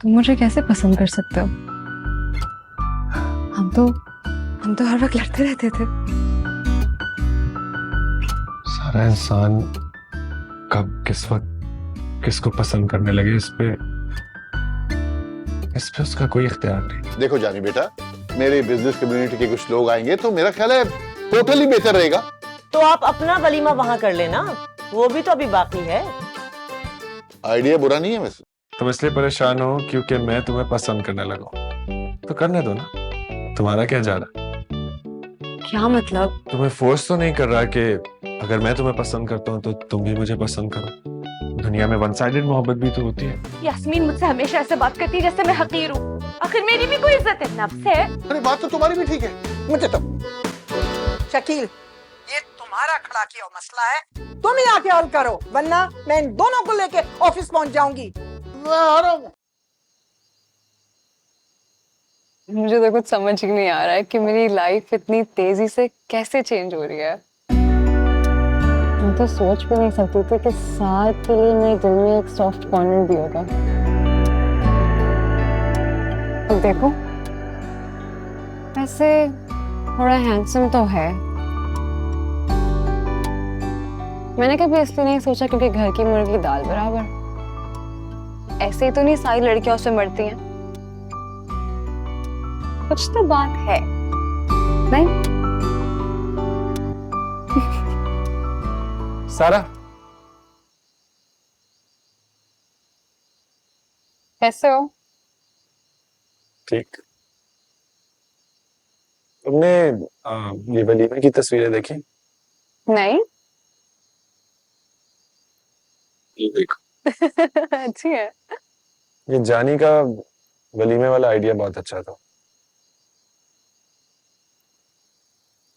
तुम मुझे कैसे पसंद कर सकते हो? हम तो हर वक्त लड़ते रहते थे। सारा इंसान कब किस वक्त किसको पसंद करने लगे इस पे उसका कोई इख्तियार नहीं। देखो जानी बेटा, मेरे बिजनेस कम्युनिटी के कुछ लोग आएंगे तो मेरा ख्याल है टोटली बेहतर रहेगा। तो आप अपना वलीमा वहां कर लेना, वो भी तो अभी बाकी है। आइडिया बुरा नहीं है वैसे। तुम इसलिए परेशान हो क्योंकि मैं तुम्हें पसंद करने लगा हूं। तो करने दो ना, तुम्हारा क्या जा रहा है? क्या मतलब? तुम्हें फोर्स तो नहीं कर रहा कि अगर मैं तुम्हें पसंद करता हूँ तो तुम भी मुझे पसंद करो। दुनिया में वन साइडेड मोहब्बत भी तो होती है। यास्मीन मुझसे हमेशा ऐसे बात करती है जैसे मैं हकीर हूँ। आखिर मेरी भी कोई इज्जत है, नफ्स है। अरे बात तो तुम्हारी भी ठीक है, मुझे तो। शकील, ये तुम्हारा खड़ा किया मसला है, तुम ही आके हल करो, वरना मैं इन दोनों को लेके ऑफिस पहुंच जाऊंगी। मैं आ रहा हूँ। मुझे तो कुछ समझ ही नहीं आ रहा है कि मेरी लाइफ इतनी तेजी से कैसे चेंज हो रही है। मैं तो सोच भी नहीं सकती थी कि साल के लिए मेरे दिल में एक सॉफ्ट कॉर्नर भी होगा। अब देखो, वैसे थोड़ा हैंडसम तो है। मैंने कभी इसलिए नहीं सोचा क्योंकि घर की मुर्गी दाल बराबर। ऐसे ही तो नहीं सारी लड़कियां उससे मरती हैं। कुछ तो बात है, नहीं? सारा, कैसे हो? ठीक। तुमने ये वलीमे की तस्वीरें देखी? नहीं। ये देखो। अच्छी है। ये जानी का वलीमे वाला आइडिया बहुत अच्छा था।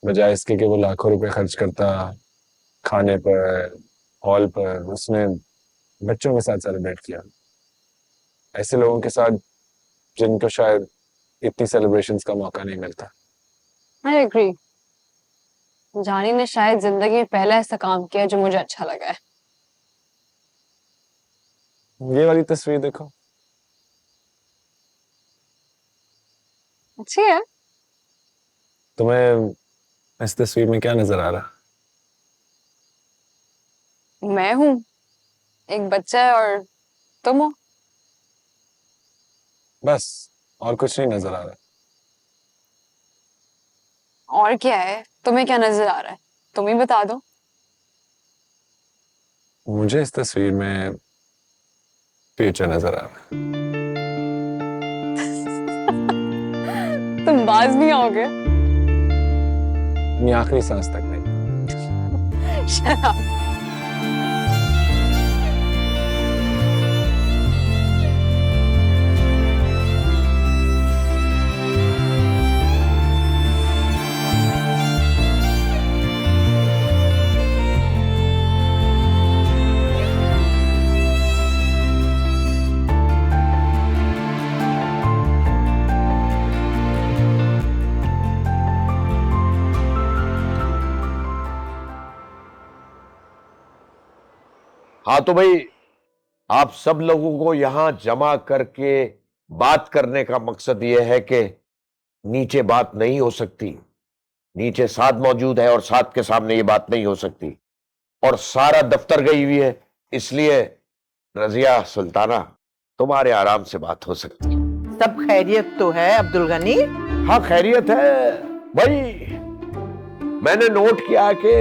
बजाय इसके कि वो लाखों रुपए खर्च करता खाने पर, हॉल पर, उसने बच्चों के साथ सेलिब्रेट किया। ऐसे लोगों के साथ जिनको शायद इतनी सेलिब्रेशंस का मौका नहीं मिलता। I agree. जानी ने शायद जिंदगी में पहला ऐसा काम किया जो मुझे अच्छा लगा है। ये वाली तस्वीर देखो। अच्छी है। तुम्हें इस तस्वीर में क्या नजर आ रहा? मैं हूँ, एक बच्चा है, और तुम हो। बस, और कुछ नहीं नजर आ रहा। और क्या है? तुम्हें क्या नजर आ रहा है? तुम ही बता दो। मुझे इस तस्वीर में फ्यूचर नजर आ रहा है। तुम बाज नहीं आओगे। अपनी आखिरी सांस तक नहीं। Shut up. हाँ तो भाई, आप सब लोगों को यहां जमा करके बात करने का मकसद यह है कि नीचे बात नहीं हो सकती। नीचे साद मौजूद है और साद के सामने ये बात नहीं हो सकती। और सारा दफ्तर गई हुई है, इसलिए रजिया सुल्ताना तुम्हारे आराम से बात हो सकती है। सब खैरियत तो है अब्दुल गनी? हाँ खैरियत है भाई। मैंने नोट किया कि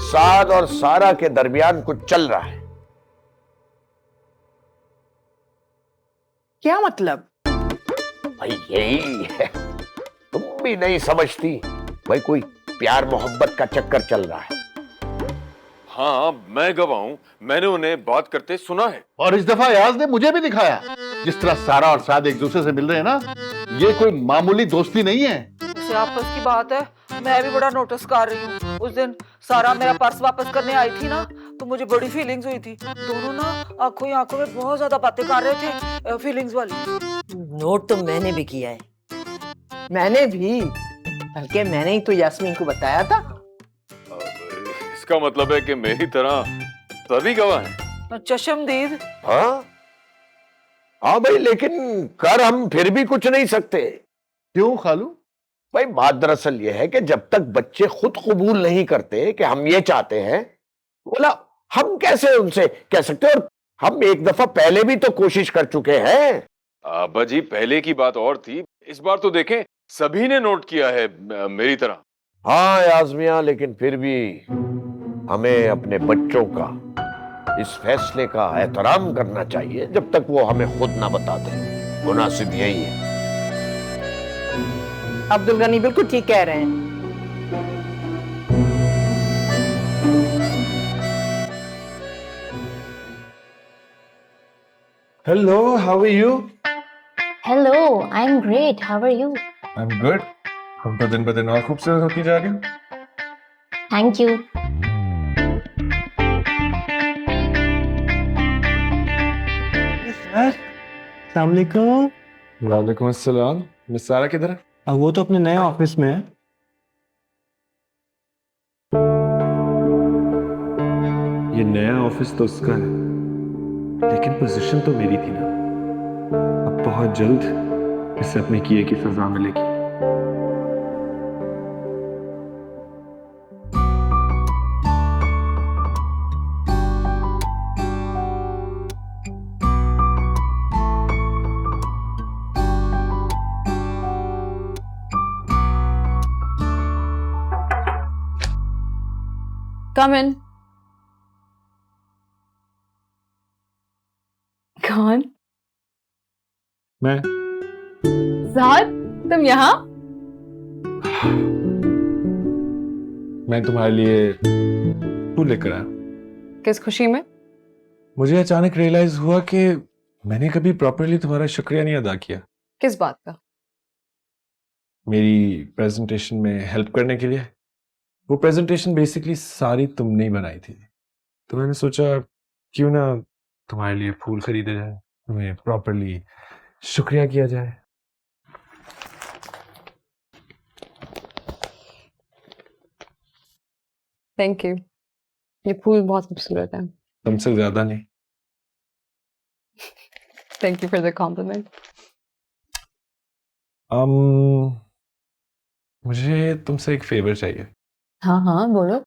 साद और सारा के दरमियान कुछ चल रहा है। क्या मतलब? भाई यही है, तुम भी नहीं समझती भाई, कोई प्यार मोहब्बत का चक्कर चल रहा है। हाँ मैं गवाह हूं, मैंने उन्हें बात करते सुना है। और इस दफा याज ने मुझे भी दिखाया। जिस तरह सारा और साद एक दूसरे से मिल रहे हैं ना, ये कोई मामूली दोस्ती नहीं है। से आपस की बात है, मैं भी बड़ा नोटिस कर रही हूँ। उस दिन सारा मेरा पर्स वापस करने आई थी ना, तो मुझे बड़ी फीलिंग्स हुई थी। दोनों ना आंखों ही आंखों में बहुत ज्यादा बातें कर रहे थे, फीलिंग्स वाली। नोट तो मैंने भी किया है। मैंने भी, बल्कि मैंने ही तो यास्मीन को बताया था। इसका मतलब है कि मेरी तरह सभी गवाह हैं। चशमदीद। हाँ हाँ भाई, लेकिन कर हम फिर भी कुछ नहीं सकते। क्यों खालू? भाई बात दरअसल ये है कि जब तक बच्चे खुद कबूल नहीं करते कि हम ये चाहते हैं, बोला हम कैसे उनसे कह सकते हैं। और हम एक दफा पहले भी तो कोशिश कर चुके हैं। अब्बा जी, पहले की बात और थी, इस बार तो देखें सभी ने नोट किया है मेरी तरह। हाँ याज़मिया, लेकिन फिर भी हमें अपने बच्चों का इस फैसले का एहतराम करना चाहिए जब तक वो हमें खुद ना बता दें। मुनासिब यही है। अब्दुल गनी बिल्कुल ठीक कह रहे हैं। Hello, how are you? Hello, I'm great. How are you? I'm good. तुम तो दिन ब दिन और खूबसूरत होती जा रही हो। Thank you. सलामकुम। वालेकुम अस्सलाम। मिस सारा किधर है? अब वो तो अपने नए ऑफिस में है। ये नया ऑफिस तो उसका है, लेकिन पोजीशन तो मेरी थी ना। अब बहुत जल्द इसे अपने किए की सजा मिलेगी। Come in. कौन? मैं साद, तुम यहाँ? मैं तुम्हारे लिए फूल लेकर आया। किस खुशी में? मुझे अचानक रियलाइज हुआ कि मैंने कभी प्रॉपरली तुम्हारा शुक्रिया नहीं अदा किया। किस बात का? मेरी प्रेजेंटेशन में हेल्प करने के लिए। वो प्रेजेंटेशन बेसिकली सारी तुमने ही बनाई थी, तो मैंने सोचा क्यों ना तुम्हारे लिए फूल खरीदे जाए, तुम्हें प्रॉपरली शुक्रिया किया जाए। Thank you. ये फूल बहुत खूबसूरत है। तुमसे ज्यादा नहीं। Thank you for the compliment. मुझे तुमसे एक फेवर चाहिए। हाँ हाँ बोलो।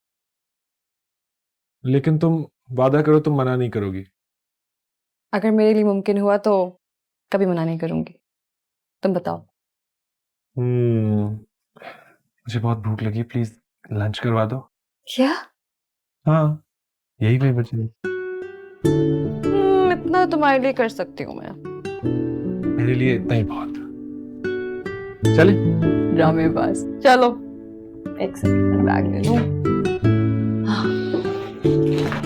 लेकिन तुम वादा करो तुम मना नहीं करोगी। अगर मेरे लिए मुमकिन हुआ तो कभी मना नहीं करूंगी। तुम बताओ। मुझे बहुत भूख लगी, प्लीज लंच करवा दो। क्या? हाँ, यही मैं बची। इतना तुम्हारे लिए कर सकती हूँ मैं। मेरे लिए इतना ही बहुत। चले ड्रामेबाज। चलो एक सेकंड बैग ले लूं।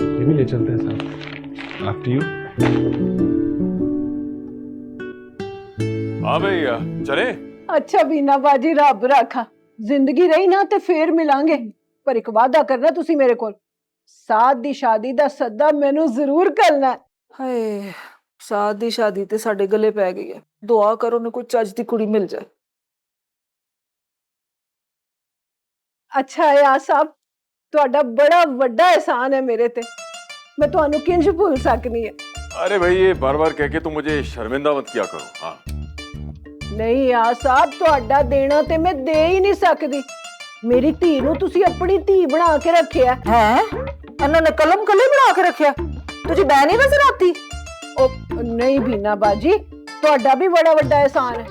ये भी ले चलते हैं साथ। After you. हाँ भैया, चले। अच्छा बीना बाजी, रब रखा जिंदगी रही ना ते फिर मिलांगे, पर एक वादा करना तुसी मेरे कोल, साथ दी शादी दा सद्दा मैनू जरूर करना है। हाय, साथ दी शादी ते साडे गले पै गई है। दुआ करो ने कोई चज दी कुड़ी मिल जाए। अच्छा या साहब, ਤੁਹਾਡਾ बड़ा ਵੱਡਾ एहसान है मेरे ते, मैं ਤੁਹਾਨੂੰ किंज भूल सकनी है। अरे भाई, ये बार बार कह के तुम मुझे शर्मिंदा मत किया करो। हाँ नहीं या साहब, ਤੁਹਾਡਾ देना ते मैं दे ही नहीं सकदी। मेरी धी ਨੂੰ ਤੁਸੀਂ ਆਪਣੀ ਧੀ ਬਣਾ ਕੇ ਰੱਖਿਆ हैं? इन्होंने कलम कले बना के रखा। तुझे बैन नहीं नजर आती? ओ नहीं बीना बाजी, ਤੁਹਾਡਾ भी बड़ा ਵੱਡਾ एहसान है।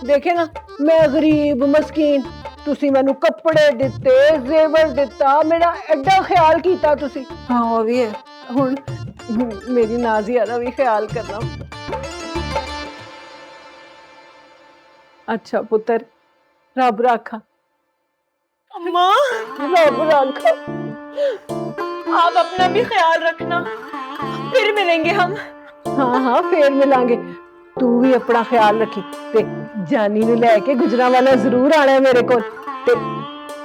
देखे ना, मैं गरीब मस्कीन, तुसी मैनू कपड़े दिते, जेवर दिता, मेरा एडा ख्याल कीता तुसी। हाँ वो भी है। हुण मेरी नाजिया दा भी ख्याल करना। अच्छा पुत्र, रब रखा। अम्मा, रब रखा। आप अपना भी ख्याल रखना, फिर मिलेंगे हम। हाँ हाँ फिर मिलांगे। तू भी अपना ख्याल रखी ते जानी नू लैके गुजरांवाला जरूर आना है मेरे को। ते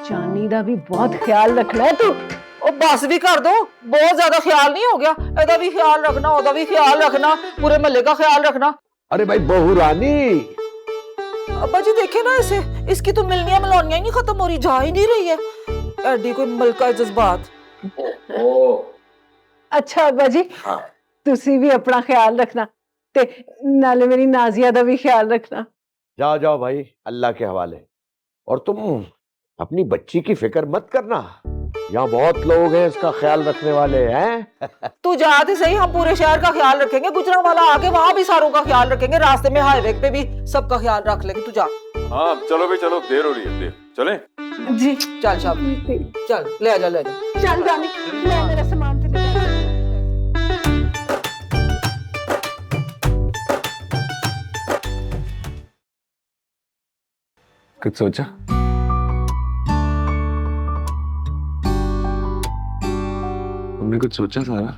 जानी दा भी बहुत ख्याल रखना है तू। ओ बस भी कर दो, बहुत ज्यादा ख्याल नहीं हो गया। एदा भी ख्याल रखना, ओदा भी ख्याल रखना, पूरे महल्ले का ख्याल रखना। अरे भाई बहू रानी, अब्बा जी देखे ना इसे, इसकी तो मिलनियां मिलौनियां ही नहीं खत्म हो रही, जा ही नहीं रही है। एडी कोई मलका जज्बात। अच्छा अब्बा जी, तुसी भी अपना ख्याल रखना ते नाले मेरी नाजिया दा भी ख्याल रखना। जाओ जाओ भाई, अल्लाह के हवाले। और तुम अपनी बच्ची की फिक्र मत करना, यहाँ बहुत लोग हैं इसका ख्याल रखने वाले हैं। तू जाते सही, हम पूरे शहर का ख्याल रखेंगे, गुजरांवाला आके वहां भी सारों का ख्याल रखेंगे, रास्ते में हाईवे पे भी सबका ख्याल रख लेंगे। तू जा। हाँ चलो भाई चलो, देर हो रही है, देर चले। जी चल शाब, चल ले जा ले जा। चल जानी, मैं मेरा सामान ते ले जा। कुछ सोचा? तुमने कुछ सोचा सारा?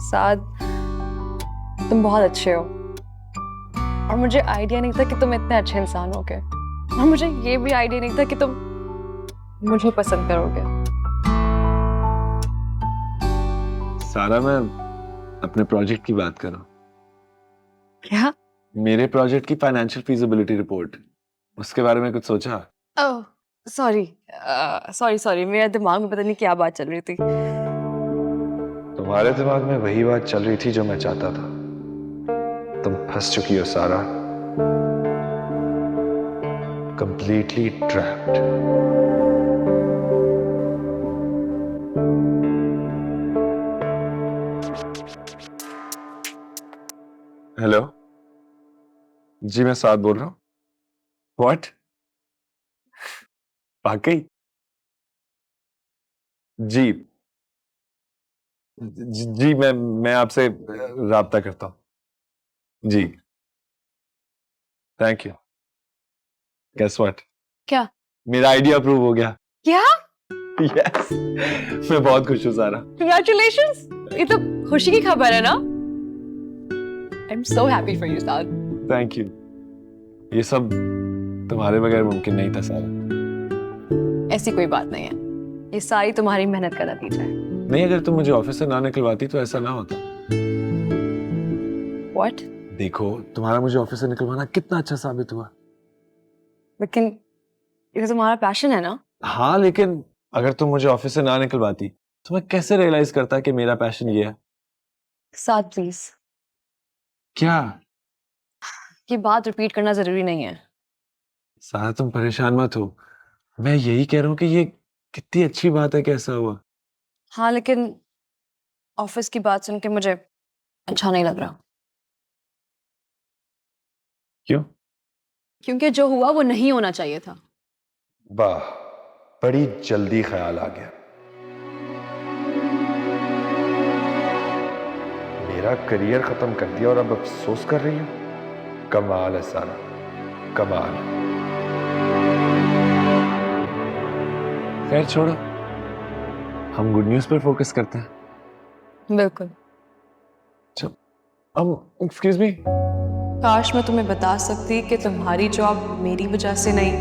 साद, तुम बहुत अच्छे हो और मुझे आइडिया नहीं था कि तुम इतने अच्छे इंसान होगे, और मुझे ये भी आइडिया नहीं था कि तुम मुझे पसंद करोगे। सारा, मैं अपने प्रोजेक्ट की बात कर रहा हूँ। क्या? मेरे प्रोजेक्ट की फाइनेंशियल फीजिबिलिटी रिपोर्ट, उसके बारे में कुछ सोचा? ओह सॉरी सॉरी सॉरी, मेरे दिमाग में पता नहीं क्या बात चल रही थी। तुम्हारे दिमाग में वही बात चल रही थी जो मैं चाहता था। तुम फंस चुकी हो सारा, कंप्लीटली ट्रैप्ड। हेलो जी, मैं साद बोल रहा हूँ। व्हाट? वाकई? जी जी, मैं आपसे राब्ता करता हूँ जी। Thank you. Guess what? क्या? मेरा आइडिया अप्रूव हो गया। क्या? यस, मैं बहुत खुश हूँ सारा। Congratulations! ये तो खुशी की खबर है ना? I'm so happy for you, Saad. Thank you. ये सब तुम्हारे बगैर मुमकिन नहीं था सारा। ऐसी कोई बात नहीं है, ये सारी तुम्हारी मेहनत का नतीजा है। नहीं, अगर तुम मुझे ऑफिस से ना निकलवाती तो ऐसा ना होता। What? देखो, तुम्हारा मुझे ऑफिस से निकलवाना कितना अच्छा साबित हुआ। लेकिन ये तुम्हारा पैशन है ना? हाँ, लेकिन अगर तुम मुझे ऑफिस से ना निकलवाती तो मैं कैसे रियलाइज करता कि मेरा पैशन ये है? साद प्लीज, क्या? ये बात रिपीट करना जरूरी नहीं है। सारा, तुम परेशान मत हो, मैं यही कह रहा हूँ कि ये कितनी अच्छी बात है कि ऐसा हुआ। हाँ, लेकिन ऑफिस की बात सुन के मुझे अच्छा नहीं लग रहा। क्यों? क्योंकि जो हुआ वो नहीं होना चाहिए था। वाह, बड़ी जल्दी ख्याल आ गया। मेरा करियर खत्म कर दिया और अब अफसोस कर रही हो? कमाल है सारा, कमाल। खैर छोड़ो, हम गुड न्यूज़ पर फोकस करते हैं। बिल्कुल। Excuse me. काश मैं तुम्हें बता सकती कि तुम्हारी जॉब मेरी वजह से नहीं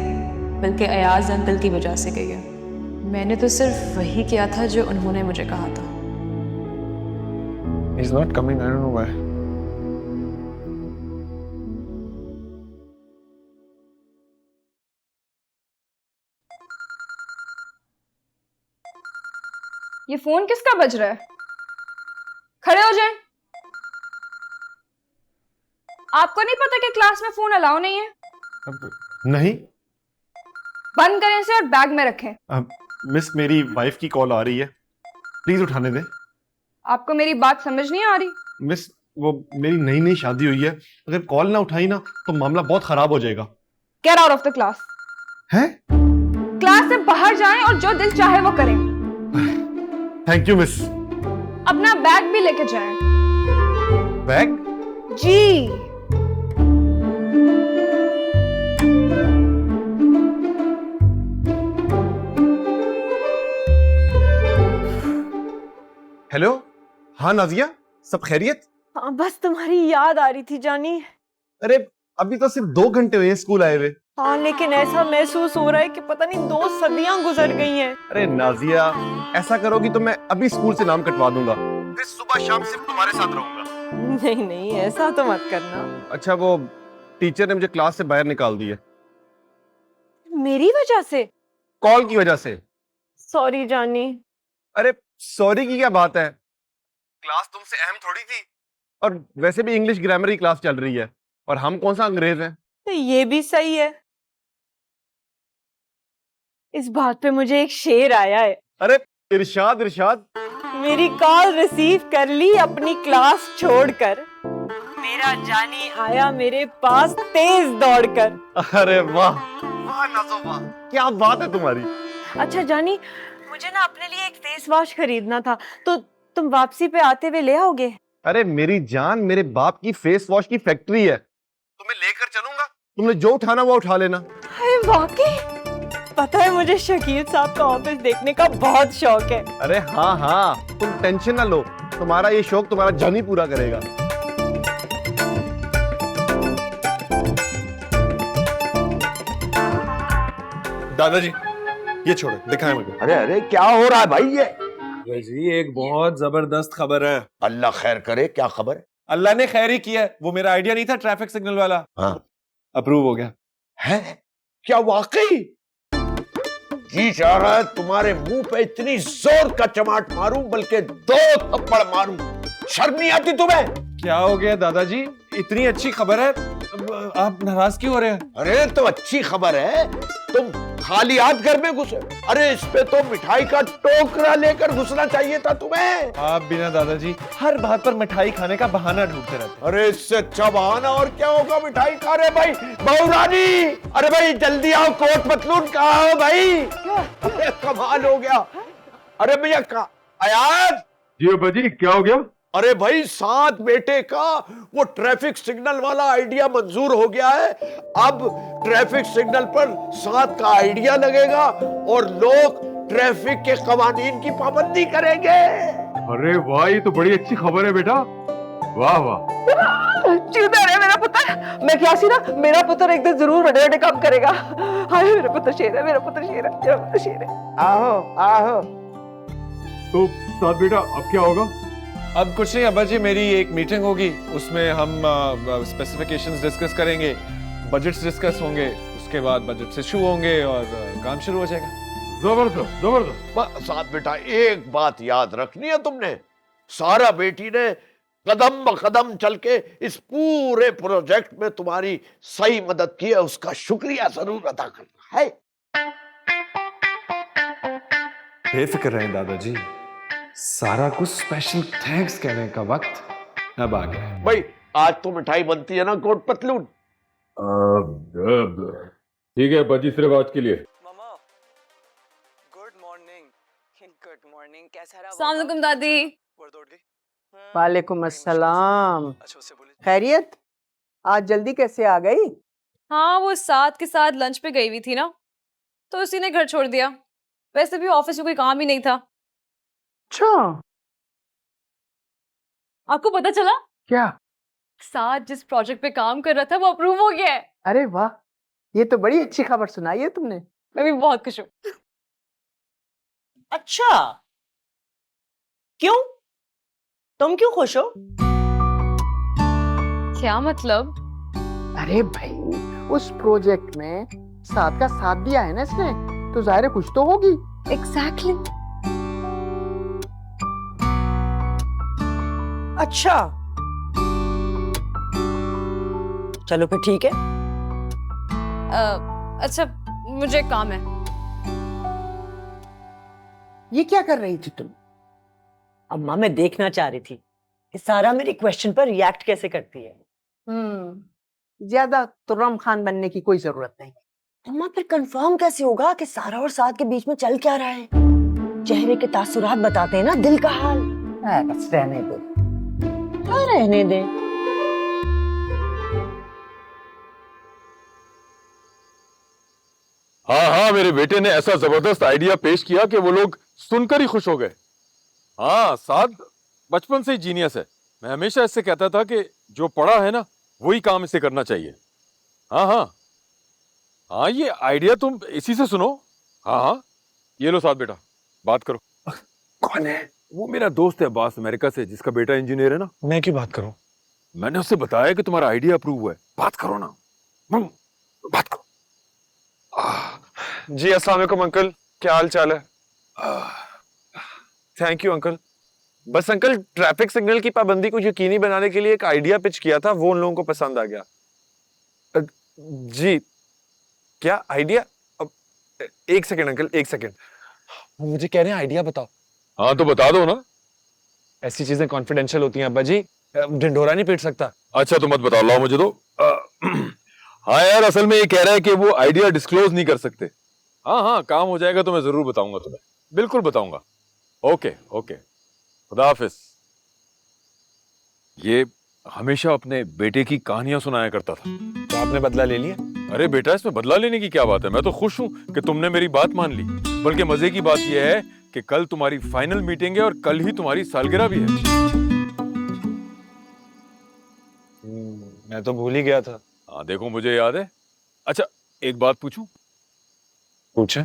बल्कि अयाज अंकल की वजह से गई है। मैंने तो सिर्फ वही किया था जो उन्होंने मुझे कहा था। He's not coming, I don't know why. ये फोन किसका बज रहा है? खड़े हो जाएं। आपको नहीं पता कि क्लास में फोन अलाउ नहीं है? नहीं बंद करें इसे और बैग में रखें। मिस, मेरी वाइफ की कॉल आ रही है, प्लीज उठाने दें। आपको मेरी बात समझ नहीं आ रही? मिस, वो मेरी नई नई शादी हुई है, अगर कॉल ना उठाई ना तो मामला बहुत खराब हो जाएगा। Get out of the class. हैं? क्लास से बाहर जाएं और जो दिल चाहे वो करें। Thank you miss. अपना बैग भी लेके जाएं। बैग? जी। हेलो, हाँ नाजिया, सब खैरियत? हाँ, बस तुम्हारी याद आ रही थी जानी। अरे अभी तो सिर्फ 2 घंटे हुए हैं स्कूल आए हुए। हाँ, लेकिन ऐसा महसूस हो रहा है कि पता नहीं 2 सदियां गुजर गई हैं। अरे नाजिया, ऐसा करोगी तो मैं अभी स्कूल से नाम कटवा दूंगा, फिर सुबह शाम सिर्फ तुम्हारे साथ रहूंगा। नहीं नहीं, ऐसा तो मत करना। अच्छा, वो टीचर ने मुझे क्लास से बाहर निकाल दिया। मेरी वजह से? कॉल की वजह से। सॉरी जानी। अरे सॉरी की क्या बात है, क्लास तुमसे अहम थोड़ी थी। और वैसे भी इंग्लिश ग्रामर की क्लास चल रही है, और हम कौन सा अंग्रेज हैं? तो ये भी सही है। इस बात पे मुझे एक शेर आया है। अरे इरशाद इरशाद। मेरी कॉल रिसीव कर ली अपनी क्लास छोड़कर, मेरा जानी आया मेरे पास तेज दौड़कर। अरे वाह वाह नाज़ो वाह, क्या बात है तुम्हारी। अच्छा जानी, मुझे ना अपने लिए एक फेस वॉश खरीदना था, तो तुम वापसी पे आते हुए ले आओगे? अरे मेरी जान, मेरे बाप की फेस वॉश की फैक्ट्री है, तुम्हें लेकर चलूंगा, तुमने जो उठाना वो उठा लेना। अरे वाकई? पता है मुझे शकील साहब का ऑफिस देखने का बहुत शौक है। अरे हाँ हाँ, तुम टेंशन ना लो, तुम्हारा ये शौक तुम्हारा जानी पूरा करेगा। दादाजी ये छोड़ो, दिखाएं मुझे। अरे अरे क्या हो रहा है भाई ये? जी एक बहुत जबरदस्त खबर है। अल्लाह खैर करे, क्या खबर है? अल्लाह ने खैर ही किया है। वो मेरा आइडिया नहीं था ट्रैफिक सिग्नल वाला, हाँ अप्रूव हो गया है। क्या वाकई? जी चाह रहा है तुम्हारे मुंह पे इतनी जोर का चमाट मारूं, बल्कि 2 थप्पड़ मारूं। शर्म नहीं आती तुम्हें? क्या हो गया दादाजी, इतनी अच्छी खबर है, आप नाराज क्यों हो रहे हैं? अरे तो अच्छी खबर है, तुम खाली हाथ घर में घुसे। अरे इस पे तो मिठाई का टोकरा लेकर घुसना चाहिए था तुम्हें। आप बिना दादाजी हर बात पर मिठाई खाने का बहाना ढूंढते रहते। अरे इससे अच्छा बहाना और क्या होगा मिठाई खा रहे भाई। बहू रानी, अरे भाई जल्दी आओ, कोट पतलून कहाँ हो भाई? अरे कमाल हो गया। अरे भैया का अयाज जी अब्बा जी, क्या हो गया? अरे भाई 7 बेटे का वो ट्रैफिक सिग्नल वाला आइडिया मंजूर हो गया है। अब ट्रैफिक सिग्नल पर 7 का आइडिया लगेगा और लोग ट्रैफिक के कवानीन की पाबंदी करेंगे। अरे वाह, ये तो बड़ी अच्छी खबर है बेटा, वाह वाह। चिड़ता है मेरा पुत्र। मैं क्या सी ना, मेरा पुत्र एक दिन जरूर बड़े बड़े काम करेगा। हाय मेरा पुत्र शेर है, मेरा पुत्र शेर है, मेरा पुत्र शेर है। आओ आओ। तो साथ बेटा अब क्या होगा? अब कुछ नहीं अब्बा जी, मेरी एक मीटिंग होगी, उसमें हम स्पेसिफिकेशंस डिस्कस करेंगे, बजट्स डिस्कस होंगे, उसके बाद बजट से शुरू होंगे और काम शुरू हो जाएगा। जबरदस्त जबरदस्त। साथ बेटा एक बात याद रखनी है तुमने, सारा बेटी ने कदम ब कदम चल के इस पूरे प्रोजेक्ट में तुम्हारी सही मदद की है, उसका शुक्रिया जरूर अदा करना है। बेफिक्र रहें दादाजी, सारा कुछ स्पेशल थैंक्स कहने का वक्त अब आ गया है। भाई आज तो मिठाई बनती है ना कोट पतलून? ठीक है बजी, सिर्फ आज के लिए। मामा गुड मॉर्निंग। गुड मॉर्निंग, कैसा रहा? अस्सलाम वालेकुम दादी। वालेकुम अस्सलाम। खैरियत? आज जल्दी कैसे आ गई? हाँ, वो साथ के साथ लंच पे गई हुई थी ना, तो उसी ने घर छोड़ दिया। वैसे भी ऑफिस में कोई काम ही नहीं था। अच्छा, आपको पता चला? क्या? साथ जिस प्रोजेक्ट पे काम कर रहा था वो अप्रूव हो गया है। अरे वाह, ये तो बड़ी अच्छी खबर सुनाई है तुमने। मैं भी बहुत खुश हूँ। अच्छा, क्यों? तुम क्यों खुश हो? क्या मतलब? अरे भाई, उस प्रोजेक्ट में साथ का साथ दिया है ना इसने, तो जाहिर है कुछ तो होगी। एग्जैक्टली। अच्छा चलो फिर ठीक है। अच्छा, मुझे एक काम है। ये क्या कर रही थी तुम? अम्मा मैं देखना चाह रही थी कि सारा मेरी क्वेश्चन पर रिएक्ट कैसे करती है। ज्यादा तुर्रम खान बनने की कोई जरूरत नहीं। अम्मा फिर कंफर्म कैसे होगा कि सारा और साथ के बीच में चल क्या रहा है? चेहरे के तासुरात बताते हैं ना दिल का हाल। बस रहने दो। क्या रहने दे? हाँ हाँ, मेरे बेटे ने ऐसा जबरदस्त आइडिया पेश किया कि वो लोग सुनकर ही खुश हो गए। हाँ, साद बचपन से ही जीनियस है। मैं हमेशा इससे कहता था कि जो पढ़ा है ना वही काम इसे करना चाहिए। हाँ हाँ हाँ, ये आइडिया तुम इसी से सुनो। हाँ हाँ, ये लो साथ बेटा, बात करो। कौन है? वो मेरा दोस्त है अब्बास, अमेरिका से, जिसका बेटा इंजीनियर है ना। मैं क्यों बात करूं? मैंने उससे बताया कि तुम्हारा आइडिया अप्रूव हुआ है, बात करो ना। बात करो। जी अस्सलाम वालेकुम अंकल, क्या हाल चाल है? Thank you uncle. बस अंकल ट्रैफिक सिग्नल की पाबंदी को यकीनी बनाने के लिए एक आइडिया पिच किया था, वो उन लोगों को पसंद आ गया। जी क्या आइडिया? एक सेकंड अंकल, एक सेकंड। वो मुझे कह रहे हैं आइडिया बताओ। हाँ तो बता दो ना। ऐसी चीजें कॉन्फिडेंशियल होती हैं अब्बा जी, ढिंढोरा नहीं पीट सकता। अच्छा तो मत बताओ, लाओ मुझे दो। हाँ यार, असल में ये कह रहा है कि वो आइडिया डिस्क्लोज नहीं कर सकते। हाँ हाँ, काम हो जाएगा तो मैं जरूर बताऊंगा तुम्हें, बिल्कुल बताऊंगा। ओके ओके, खुदा हाफिज। ये हमेशा अपने बेटे की कहानियां सुनाया करता था। तो आपने बदला ले लिया? अरे बेटा, इसमें बदला लेने की क्या बात है, मैं तो खुश हूं कि तुमने मेरी बात मान ली। बल्कि मजे की बात यह है कि कल तुम्हारी फाइनल मीटिंग है और कल ही तुम्हारी सालगिरह भी है। मैं तो भूल ही गया था। हाँ देखो, मुझे याद है। अच्छा एक बात पूछूं? पूछे।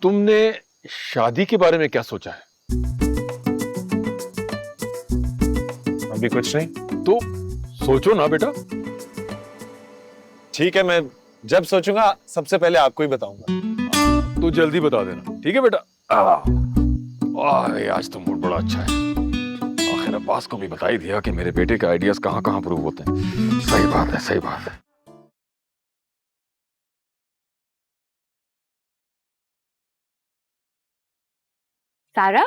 तुमने शादी के बारे में क्या सोचा है? अभी कुछ नहीं। तो सोचो ना बेटा। ठीक है, मैं जब सोचूंगा सबसे पहले आपको ही बताऊंगा। तो जल्दी बता देना, ठीक है बेटा? आज तो मूड बड़ा अच्छा है। आखिर अब्बास को भी बता ही दिया कि मेरे बेटे के आइडियाज कहाँ कहाँ प्रूव होते हैं। सही बात है, सही बात है। सारा,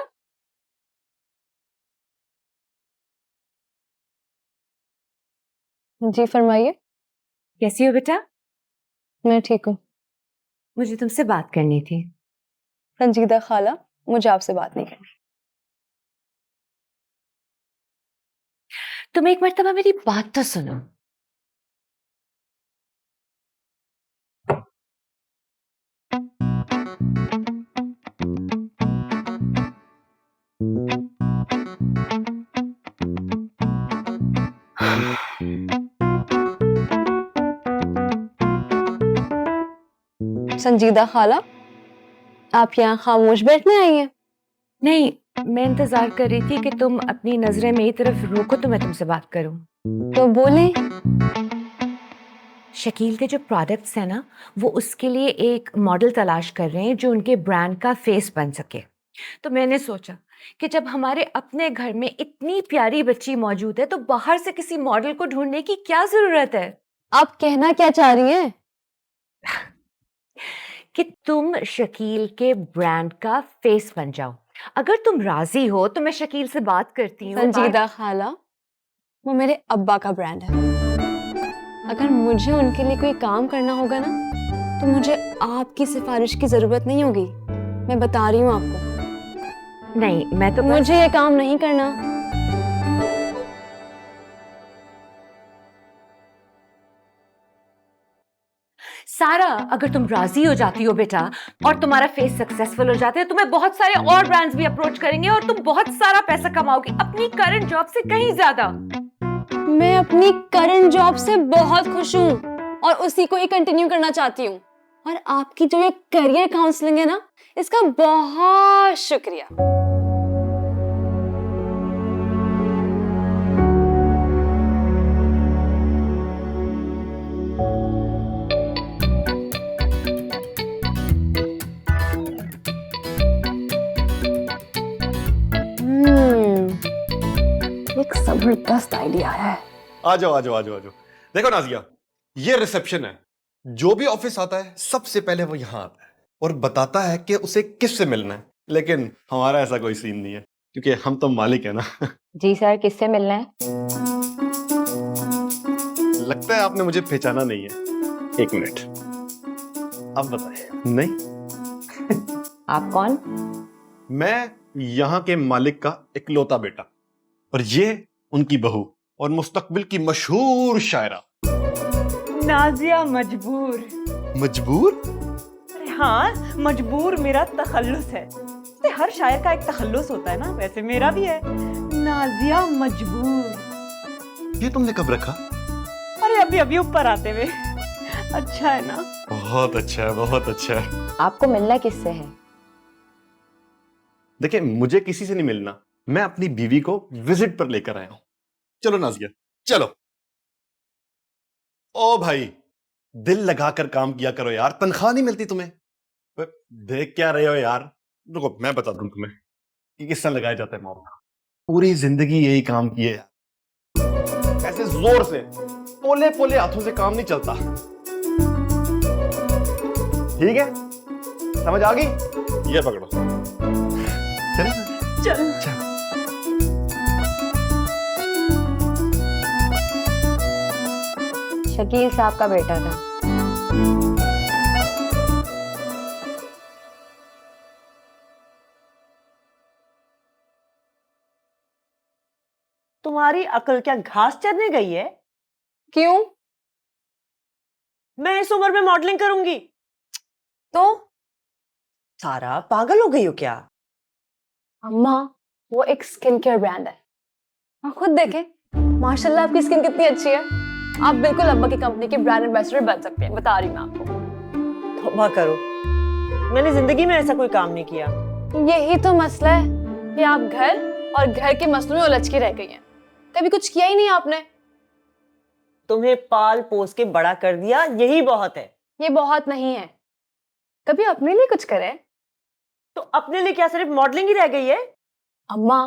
जी फरमाइए। कैसी हो बेटा? मैं ठीक हूँ। मुझे तुमसे बात करनी थी। संजीदा खाला, मुझे आपसे बात नहीं करनी। तुम एक मर्तबा मेरी बात तो सुनो। संजीदा खाला, आप यहाँ खामोश बैठने आई हैं? नहीं, मैं इंतजार कर रही थी कि तुम अपनी नजरें मेरी तरफ रोको तो मैं तुमसे बात करूं। तो बोले। शकील के जो प्रोडक्ट्स हैं ना, वो उसके लिए एक मॉडल तलाश कर रहे हैं जो उनके ब्रांड का फेस बन सके। तो मैंने सोचा कि जब हमारे अपने घर में इतनी प्यारी बच्ची मौजूद है तो बाहर से किसी मॉडल को ढूंढने की क्या जरूरत है। आप कहना क्या चाह रही हैं? कि तुम शकील के ब्रांड का फेस बन जाओ। अगर तुम राजी हो तो मैं शकील से बात करती हूँ। संजीदा खाला, वो मेरे अब्बा का ब्रांड है। अगर मुझे उनके लिए कोई काम करना होगा ना, तो मुझे आपकी सिफारिश की जरूरत नहीं होगी। मैं बता रही हूँ आपको। नहीं, मैं तो मुझे ये काम नहीं करना। सारा, अगर तुम राजी हो जाती हो बेटा और तुम्हारा फेस सक्सेसफुल हो जाता है, तुम्हें बहुत सारे और ब्रांड्स भी अप्रोच करेंगे और तुम बहुत सारा पैसा कमाओगी अपनी करंट जॉब से कहीं ज्यादा। मैं अपनी करंट जॉब से बहुत खुश हूँ और उसी को ही कंटिन्यू करना चाहती हूँ। और आपकी जो ये करियर काउंसलिंग है ना, इसका बहुत शुक्रिया। एक जबरदस्त आइडिया है। आ जाओ आ जाओ आ जाओ आ जाओ। देखो नाजिया, ये रिसेप्शन है। जो भी ऑफिस आता है सबसे पहले वो यहाँ आता है और बताता है कि उसे किससे मिलना है। लेकिन हमारा ऐसा कोई सीन नहीं है क्योंकि हम तो मालिक है ना। जी सर, किससे मिलना है? लगता है आपने मुझे पहचाना नहीं है। एक मिनट, अब बताए। नहीं। आप कौन? मैं यहाँ के मालिक का इकलौता बेटा और ये उनकी बहू और मुस्तकबिल की मशहूर शायरा नाजिया मजबूर। मजबूर? अरे हाँ, मजबूर मेरा तखल्लुस है। तो हर शायर का एक तखल्लुस होता है ना, वैसे मेरा भी है। नाजिया मजबूर। ये तुमने कब रखा? अरे अभी अभी ऊपर आते हुए। अच्छा है ना? बहुत अच्छा है, बहुत अच्छा है। आपको मिलना किससे है? देखिए, मुझे किसी से नहीं मिलना, मैं अपनी बीवी को विजिट पर लेकर आया हूं। चलो नाजिया, चलो। ओ भाई, दिल लगाकर काम किया करो यार, तनख्वाह नहीं मिलती तुम्हें। देख क्या रहे हो यार? रुको मैं बता दूं तुम्हें कि किस तरह लगाया जाता है मौका। पूरी जिंदगी यही काम किए यार। ऐसे जोर से पोले पोले हाथों से काम नहीं चलता। ठीक है, समझ आ गई? ये पकड़ो। चल चल। शकील साहब का बेटा था। तुम्हारी अकल क्या घास चरने गई है? क्यों? मैं इस उम्र में मॉडलिंग करूंगी तो सारा पागल हो गई हो क्या? अम्मा, वो एक स्किन केयर ब्रांड है। आप खुद देखें, माशाल्लाह आपकी स्किन कितनी अच्छी है। आप बिल्कुल अब्बा की कंपनी के ब्रांड एम्बेसडर बन सकते हैं, बता रही मैं आपको। तौबा करो, मैंने जिंदगी में ऐसा कोई काम नहीं किया। यही तो मसला है कि आप घर और घर के मसलों में उलझ के रह गई हैं। कभी कुछ किया ही नहीं आपने। तुम्हें पाल पोस के बड़ा कर दिया, यही बहुत है। ये बहुत नहीं है, कभी अपने लिए कुछ करें। तो अपने लिए क्या सिर्फ मॉडलिंग ही रह गई है? अम्मा,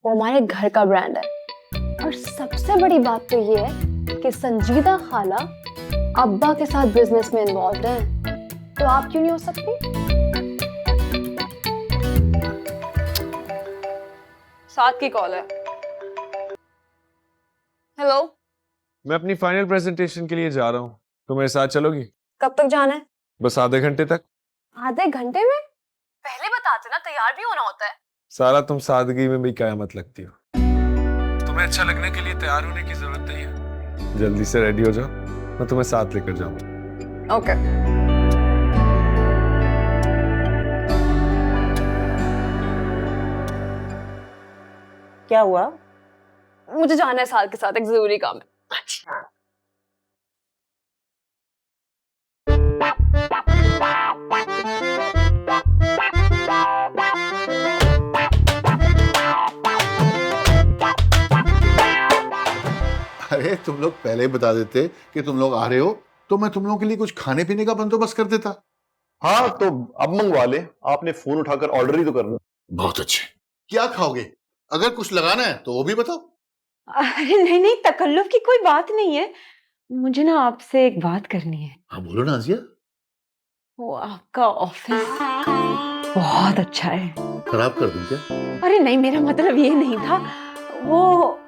वो हमारे घर का ब्रांड है। और सबसे बड़ी बात तो ये है कि संजीदा खाला अब्बा के साथ बिजनेस में इन्वॉल्व हैं, तो आप क्यों नहीं हो सकती? साथ की कॉल है। हेलो, मैं अपनी फाइनल प्रेजेंटेशन के लिए जा रहा हूँ, तो मेरे साथ चलोगी? कब तक जाना है? बस आधे घंटे तक। आधे घंटे में? पहले बताते ना, तैयार भी होना होता है। सारा तुम सादगी में भी कयामत लगती हो। तुम्हें अच्छा लगने के लिए तैयार होने की जरूरत नहीं है। जल्दी से रेडी हो जाओ, मैं तुम्हें साथ लेकर जाऊंगा। ओके। क्या हुआ? मुझे जाना है साल के साथ, एक जरूरी काम है। अच्छा। अरे तुम लोग पहले ही बता देते कि तुम लोग आ रहे हो, तो मैं तुम लोगों के लिए कुछ खाने पीने का बंदोबस्त कर देता। हाँ तो अब मंगवा ले, आपने फोन उठाकर ऑर्डर ही तो करना। बहुत अच्छे। क्या खाओगे? अगर कुछ लगाना है तो वो भी बताओ। अरे नहीं नहीं, तकल्लुफ की कोई बात नहीं है। मुझे ना आपसे एक बात करनी है। हाँ बोलो नाजिया। वो आपका ऑफिस बहुत अच्छा है। खराब कर दूं क्या? अरे नहीं, मेरा मतलब ये नहीं था। वो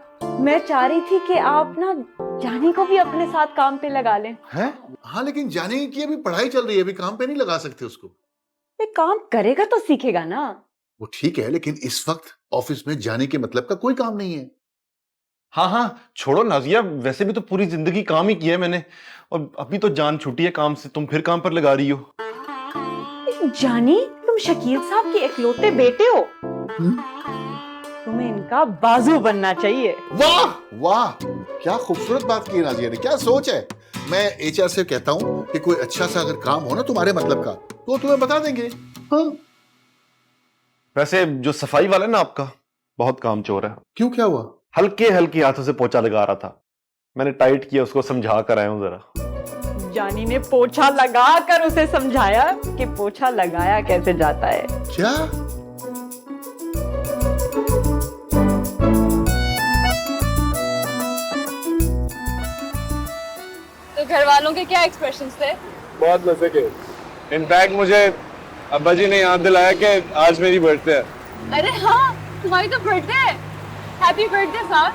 मैं चाह रही थी कि आप ना जानी को भी अपने साथ काम पे लगा लें। हैं? हाँ लेकिन जाने की अभी पढ़ाई चल रही है, अभी काम पे नहीं लगा सकते उसको। ये काम करेगा तो सीखेगा ना। वो ठीक है, लेकिन इस वक्त ऑफिस में जाने के मतलब का कोई काम नहीं है। हाँ हाँ छोड़ो नाजिया, वैसे भी तो पूरी जिंदगी काम ही किया है मैंने, और अभी तो जान छूटी है काम से, तुम फिर काम पर लगा रही हो। जानी, तुम शकील साहब के इकलौते बेटे हो। तुम्हें इनका बाजू बनना चाहिए। वाह वाह, क्या खूबसूरत बात की नाजिया ने, क्या सोच है। मैं एचआर से कहता हूँ कि कोई अच्छा सा अगर काम हो ना तुम्हारे मतलब का, तो तुम्हें बता देंगे। हाँ। वैसे जो सफाई वाला है ना आपका, बहुत काम चोर है। क्यों, क्या हुआ? हल्के हल्के हाथों से पोछा लगा रहा था, मैंने टाइट किया, उसको समझा कर आया हूं जरा। जानी ने पोछा लगा कर उसे समझाया कि पोछा लगाया कैसे जाता है। क्या? तो घर वालों के क्या एक्सप्रेशंस थे? बहुत मजे के। इनफैक्ट मुझे अब्बा जी ने याद दिलाया कि आज मेरी बर्थडे है। अरे हाँ, तुम्हारी तो बर्थडे है। हैप्पी बर्थडे साहब।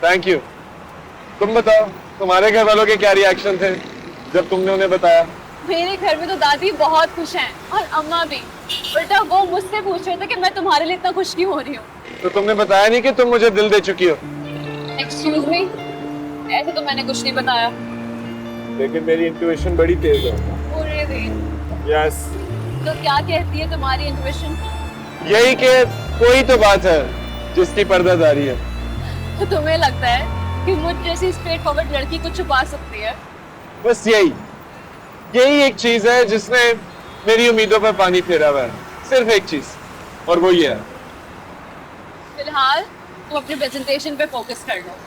Thank you. तुम बताओ, तुम्हारे घर वालों के क्या रिएक्शन थे जब तुमने उन्हें बताया? मेरे घर में तो दादी बहुत खुश हैं और अम्मा भी। उल्टा वो मुझसे पूछ रहे थे कि मैं तुम्हारे लिए इतना खुश क्यों हो रही हूँ। तो तुमने बताया नहीं कि तुम मुझे दिल दे चुकी हो? एक्सक्यूज मी, ऐसे तो मैंने कुछ नहीं बताया। लेकिन मेरी इंट्यूशन बड़ी तेज है। पूरे दिन। यस। तो क्या कहती है तुम्हारी इंट्यूशन? यही कि कोई तो बात है जिसकी पर्दादारी है। तो तुम्हें लगता है कि मुझ जैसी स्ट्रेट फॉरवर्ड लड़की को छुपा सकती है? बस यही एक चीज है जिसने मेरी उम्मीदों पर पानी फेरा हुआ है। सिर्फ एक चीज, और वो ये है। फिलहाल तुम अपने प्रेजेंटेशन पे फोकस कर लो।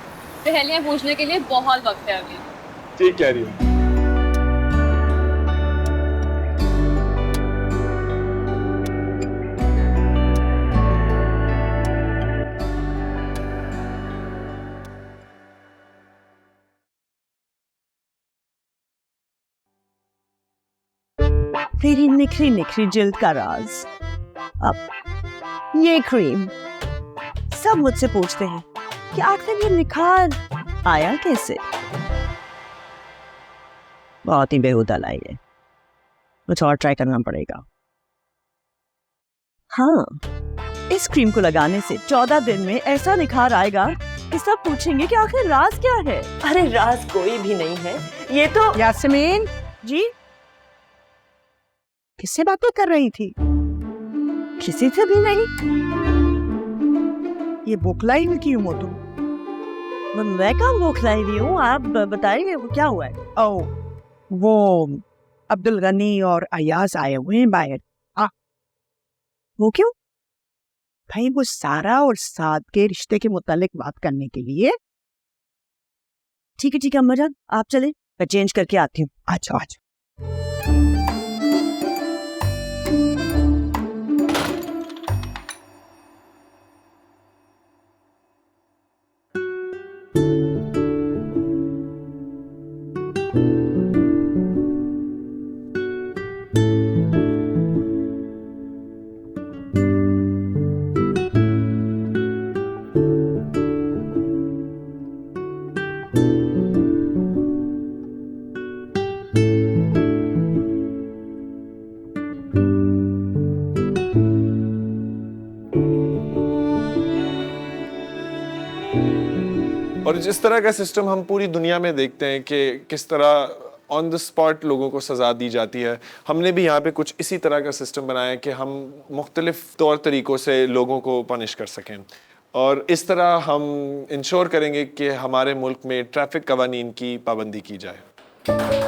पहेलियां पूछने के लिए बहुत वक्त है अभी। ठीक कह रही हो। तेरी निखरी निखरी जिल्द का राज। अब ये क्रीम, सब मुझसे पूछते हैं कि आखिर ये निखार आया कैसे। बहुत ही बेहुदा लाई है, कुछ और ट्राई करना पड़ेगा। हाँ, इस क्रीम को लगाने से 14 दिन में ऐसा निखार आएगा कि सब पूछेंगे कि आखिर राज क्या है। अरे राज कोई भी नहीं है, ये तो। यास्मीन जी, किससे बातें कर रही थी? किसी से भी नहीं। ये बौखलाई हुई क्यों हो तुम? मैं कहाँ बौखलाई हुई हूँ, आप बताइए वो क्या हुआ है? ओह, वो अब्दुल गनी और अयाज आए हुए हैं बाहर। वो क्यों? भाई वो सारा और साद के रिश्ते के मुतालिक बात करने के लिए। ठीक है अम्मा जान, आप चले, मैं चेंज करके आती हूँ। अच्छा। और जिस तरह का सिस्टम हम पूरी दुनिया में देखते हैं कि किस तरह ऑन द स्पॉट लोगों को सज़ा दी जाती है, हमने भी यहाँ पे कुछ इसी तरह का सिस्टम बनाया है कि हम मुख्तलिफ तौर तरीक़ों से लोगों को पनिश कर सकें। और इस तरह हम इंश्योर करेंगे कि हमारे मुल्क में ट्रैफिक कवानीन की पाबंदी की जाए।